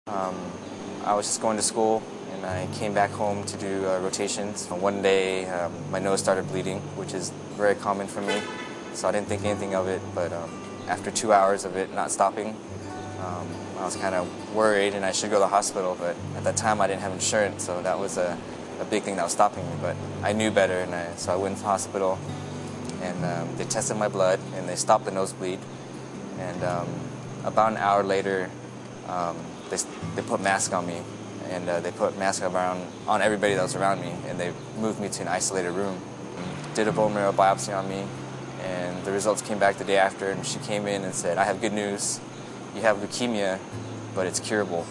I was just going to school and I came back home to do rotations. One day my nose started bleeding, which is very common for me, so I didn't think anything of it, but after 2 hours of it not stopping, I was kind of worried and I should go to the hospital, but at that time I didn't have insurance, so that was a big thing that was stopping me, but I knew better, and so I went to the hospital and they tested my blood and they stopped the nosebleed, and about an hour later they put masks on me, and they put masks on everybody that was around me, and they moved me to an isolated room. Did a bone marrow biopsy on me, and the results came back the day after, and she came in and said, "I have good news. You have leukemia, but it's curable."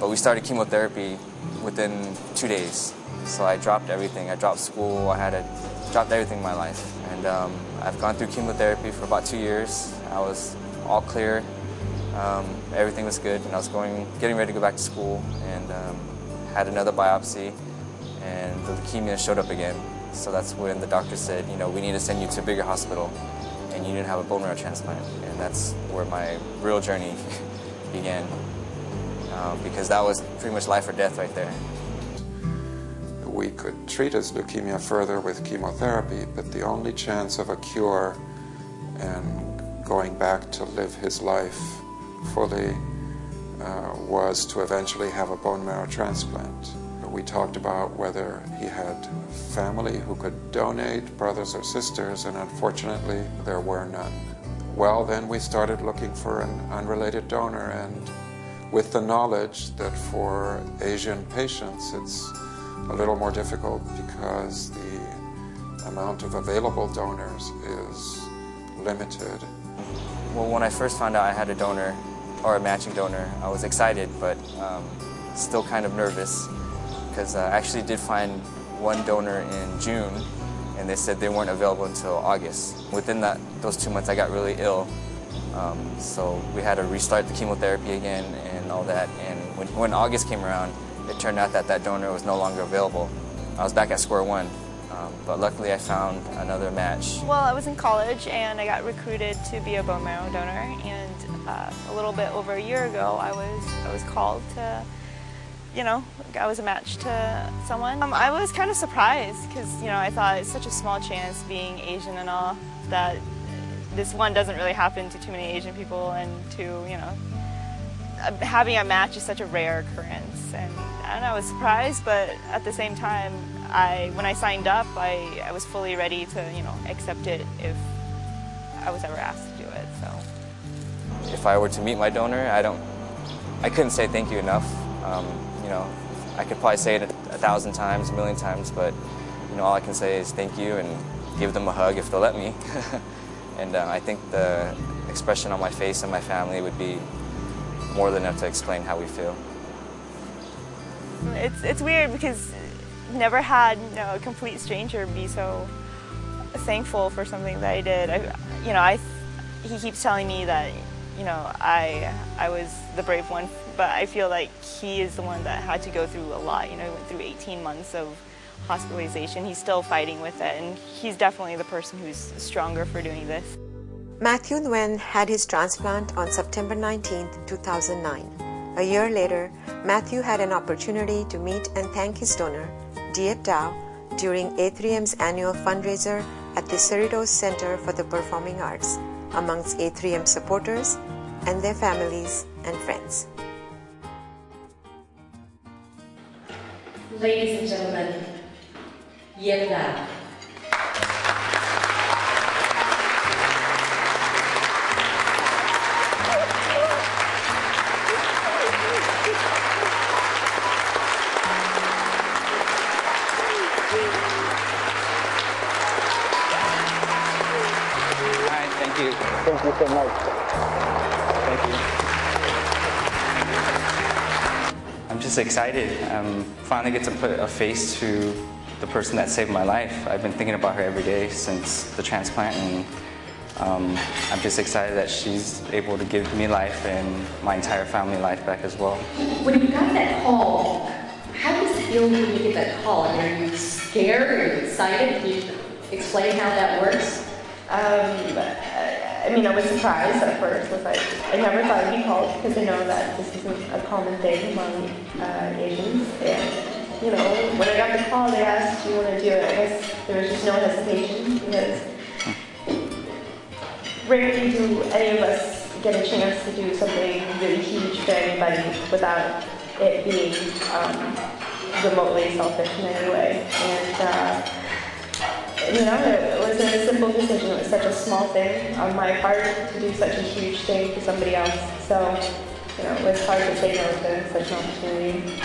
But we started chemotherapy within 2 days, so I dropped everything. I dropped school. I had dropped everything in my life, and I've gone through chemotherapy for about 2 years. I was all clear. Everything was good, and I was getting ready to go back to school, and had another biopsy, and the leukemia showed up again. So that's when the doctor said, you know, we need to send you to a bigger hospital, and you need to have a bone marrow transplant. And that's where my real journey began, because that was pretty much life or death right there. We could treat his leukemia further with chemotherapy, but the only chance of a cure and going back to live his life fully was to eventually have a bone marrow transplant. We talked about whether he had family who could donate, brothers or sisters, and unfortunately there were none. Well, then we started looking for an unrelated donor, and with the knowledge that for Asian patients it's a little more difficult because the amount of available donors is limited. Well, when I first found out I had a donor, or a matching donor, I was excited, but still kind of nervous, because I actually did find one donor in June, and they said they weren't available until August. Within those 2 months, I got really ill, so we had to restart the chemotherapy again and all that, and when August came around, it turned out that that donor was no longer available. I was back at square one. But luckily I found another match. Well, I was in college and I got recruited to be a bone marrow donor, and a little bit over a year ago I was called to, you know, I was a match to someone. I was kind of surprised because, you know, I thought it's such a small chance, being Asian and all, that this one doesn't really happen to too many Asian people, and to, you know, having a match is such a rare occurrence. And I don't know, I was surprised, but at the same time, when I signed up, I was fully ready to, you know, accept it if I was ever asked to do it. So, if I were to meet my donor, I couldn't say thank you enough. You know, I could probably say it 1,000 times, a million times, but you know, all I can say is thank you and give them a hug if they'll let me. And I think the expression on my face and my family would be more than enough to explain how we feel. It's weird because never had, you know, a complete stranger be so thankful for something that I did. He keeps telling me that, you know, I was the brave one, but I feel like he is the one that had to go through a lot. You know, he went through 18 months of hospitalization. He's still fighting with it, and he's definitely the person who's stronger for doing this. Matthew Nguyen had his transplant on September 19, 2009. A year later, Matthew had an opportunity to meet and thank his donor, Diep Dao, during A3M's annual fundraiser at the Cerritos Center for the Performing Arts, amongst A3M supporters and their families and friends. Ladies and gentlemen, Diep Dao. Thank you. Thank you so much. Thank you. I'm just excited. Finally get to put a face to the person that saved my life. I've been thinking about her every day since the transplant, and I'm just excited that she's able to give me life and my entire family life back as well. When you got that call, how does it feel when you get that call? I mean, are you scared? Are you excited? Can you explain how that works? I mean, I was surprised at first. I was like, I never thought I'd be called because I know that this isn't a common thing among Asians. And, you know, when I got the call, they asked, do you want to do it? I guess there was just no hesitation because rarely do any of us get a chance to do something really huge for anybody without it being remotely selfish in any way. And, you know, it was a simple decision. It was such a small thing on my part to do such a huge thing for somebody else. So, you know, it was hard to say no to such an opportunity.